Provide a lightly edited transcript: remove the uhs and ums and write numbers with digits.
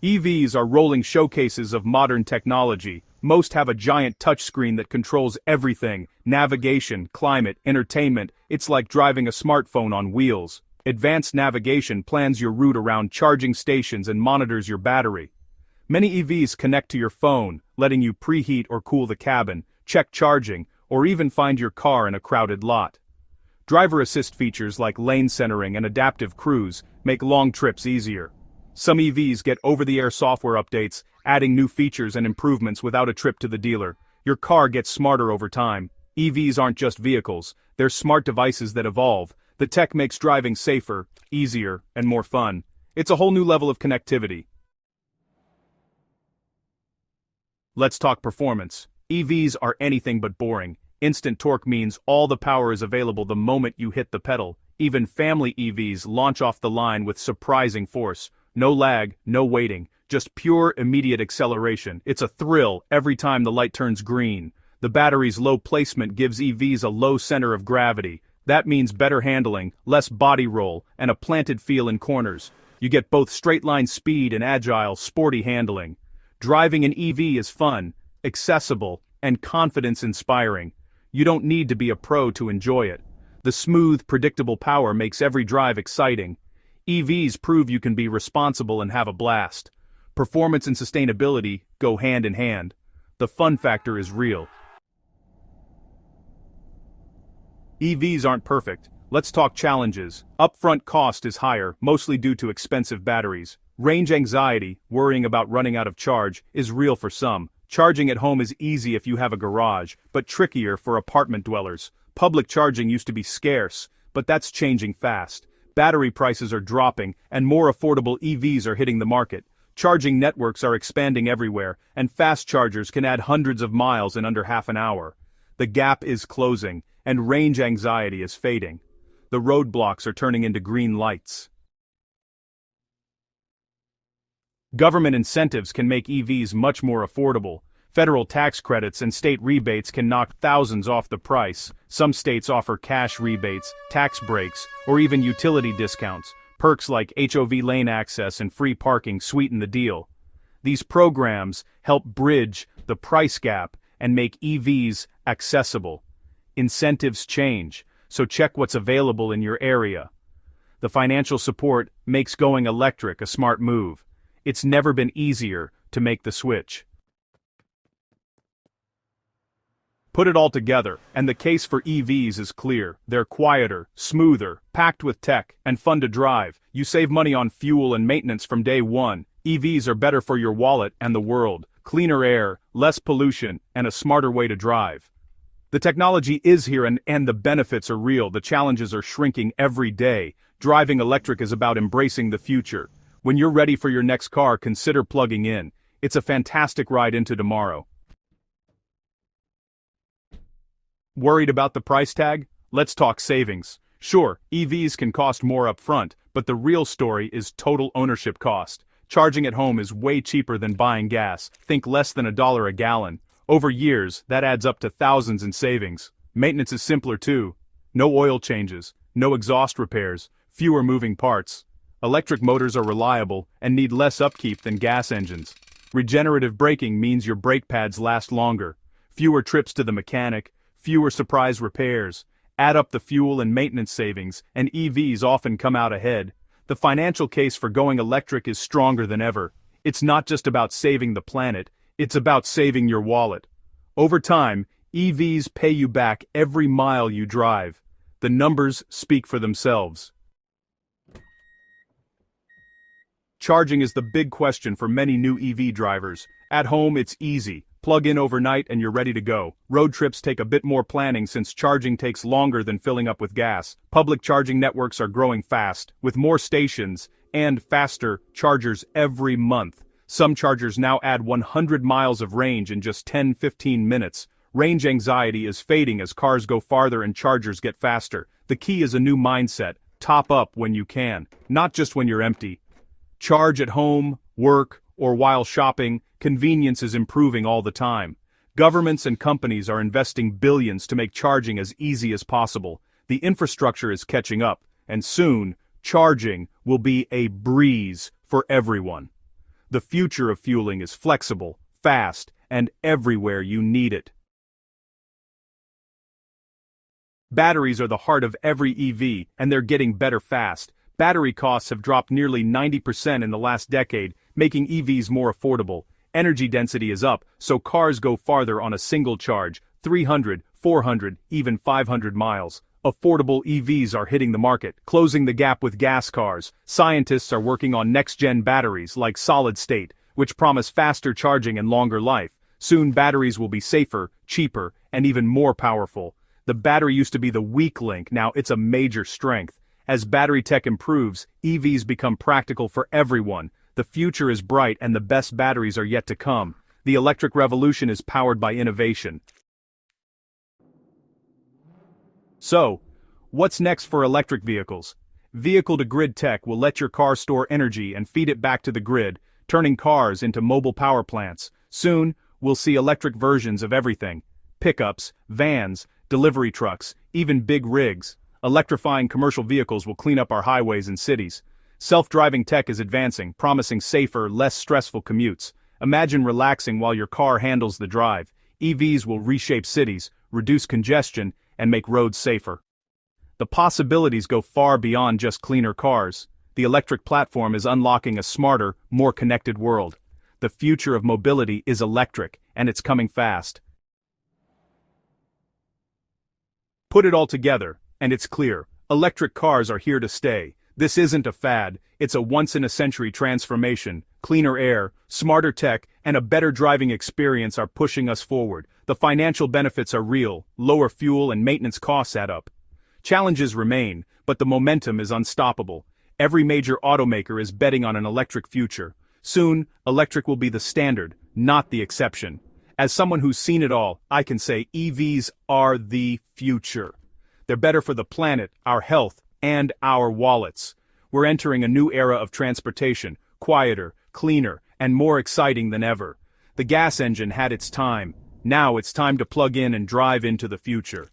EVs are rolling showcases of modern technology. Most have a giant touchscreen that controls everything: navigation, climate, entertainment. It's like driving a smartphone on wheels. Advanced navigation plans your route around charging stations and monitors your battery. Many EVs connect to your phone, letting you preheat or cool the cabin, check charging, or even find your car in a crowded lot. Driver assist features like lane centering and adaptive cruise make long trips easier. Some EVs get over-the-air software updates, adding new features and improvements without a trip to the dealer. Your car gets smarter over time. EVs aren't just vehicles, they're smart devices that evolve. The tech makes driving safer, easier, and more fun. It's a whole new level of connectivity. Let's talk performance. EVs are anything but boring. Instant torque means all the power is available the moment you hit the pedal. Even family EVs launch off the line with surprising force. No lag, no waiting, just pure immediate acceleration. It's a thrill every time the light turns green. The battery's low placement gives EVs a low center of gravity. That means better handling, less body roll, and a planted feel in corners. You get both straight-line speed and agile, sporty handling. Driving an EV is fun, accessible, and confidence-inspiring. You don't need to be a pro to enjoy it. The smooth, predictable power makes every drive exciting. EVs prove you can be responsible and have a blast. Performance and sustainability go hand in hand. The fun factor is real. EVs aren't perfect. Let's talk challenges. Upfront cost is higher, mostly due to expensive batteries. Range anxiety, worrying about running out of charge, is real for some. Charging at home is easy if you have a garage, but trickier for apartment dwellers. Public charging used to be scarce, but that's changing fast. Battery prices are dropping, and more affordable EVs are hitting the market. Charging networks are expanding everywhere, and fast chargers can add hundreds of miles in under half an hour. The gap is closing, and range anxiety is fading. The roadblocks are turning into green lights. Government incentives can make EVs much more affordable. Federal tax credits and state rebates can knock thousands off the price. Some states offer cash rebates, tax breaks, or even utility discounts. Perks like HOV lane access and free parking sweeten the deal. These programs help bridge the price gap and make EVs accessible. Incentives change, so check what's available in your area. The financial support makes going electric a smart move. It's never been easier to make the switch. Put it all together, and the case for EVs is clear. They're quieter, smoother, packed with tech, and fun to drive. You save money on fuel and maintenance from day one. EVs are better for your wallet and the world. Cleaner air, less pollution, and a smarter way to drive. The technology is here and the benefits are real. The challenges are shrinking every day. Driving electric is about embracing the future. When you're ready for your next car, consider plugging in. It's a fantastic ride into tomorrow. Worried about the price tag? Let's talk savings. Sure, EVs can cost more upfront, but the real story is total ownership cost. Charging at home is way cheaper than buying gas. Think less than $1 a gallon. Over years, that adds up to thousands in savings. Maintenance is simpler too. No oil changes, no exhaust repairs, fewer moving parts. Electric motors are reliable and need less upkeep than gas engines. Regenerative braking means your brake pads last longer. Fewer trips to the mechanic, fewer surprise repairs. Add up the fuel and maintenance savings, and EVs often come out ahead. The financial case for going electric is stronger than ever. It's not just about saving the planet, it's about saving your wallet. Over time, EVs pay you back every mile you drive. The numbers speak for themselves. Charging is the big question for many new EV drivers. At home, it's easy. Plug in overnight and you're ready to go. Road trips take a bit more planning since charging takes longer than filling up with gas. Public charging networks are growing fast, with more stations and faster chargers every month. Some chargers now add 100 miles of range in just 10-15 minutes. Range anxiety is fading as cars go farther and chargers get faster. The key is a new mindset. Top up when you can, not just when you're empty. Charge at home, work, or while shopping. Convenience is improving all the time. Governments and companies are investing billions to make charging as easy as possible. The infrastructure is catching up, and soon, charging will be a breeze for everyone. The future of fueling is flexible, fast, and everywhere you need it. Batteries are the heart of every EV, and they're getting better fast. Battery costs have dropped nearly 90% in the last decade, making EVs more affordable. Energy density is up, so cars go farther on a single charge, 300, 400, even 500 miles. Affordable EVs are hitting the market, closing the gap with gas cars. Scientists are working on next-gen batteries like solid-state, which promise faster charging and longer life. Soon batteries will be safer, cheaper, and even more powerful. The battery used to be the weak link, now it's a major strength. As battery tech improves, EVs become practical for everyone. The future is bright and the best batteries are yet to come. The electric revolution is powered by innovation. So, what's next for electric vehicles? Vehicle-to-grid tech will let your car store energy and feed it back to the grid, turning cars into mobile power plants. Soon, we'll see electric versions of everything. Pickups, vans, delivery trucks, even big rigs. Electrifying commercial vehicles will clean up our highways and cities. Self-driving tech is advancing, promising safer, less stressful commutes. Imagine relaxing while your car handles the drive. EVs will reshape cities, reduce congestion, and make roads safer. The possibilities go far beyond just cleaner cars. The electric platform is unlocking a smarter, more connected world. The future of mobility is electric, and it's coming fast. Put it all together, and it's clear. Electric cars are here to stay. This isn't a fad, it's a once-in-a-century transformation. Cleaner air, smarter tech, and a better driving experience are pushing us forward. The financial benefits are real, lower fuel and maintenance costs add up. Challenges remain, but the momentum is unstoppable. Every major automaker is betting on an electric future. Soon, electric will be the standard, not the exception. As someone who's seen it all, I can say EVs are the future. They're better for the planet, our health, and our wallets. We're entering a new era of transportation, quieter, cleaner, and more exciting than ever. The gas engine had its time. Now it's time to plug in and drive into the future.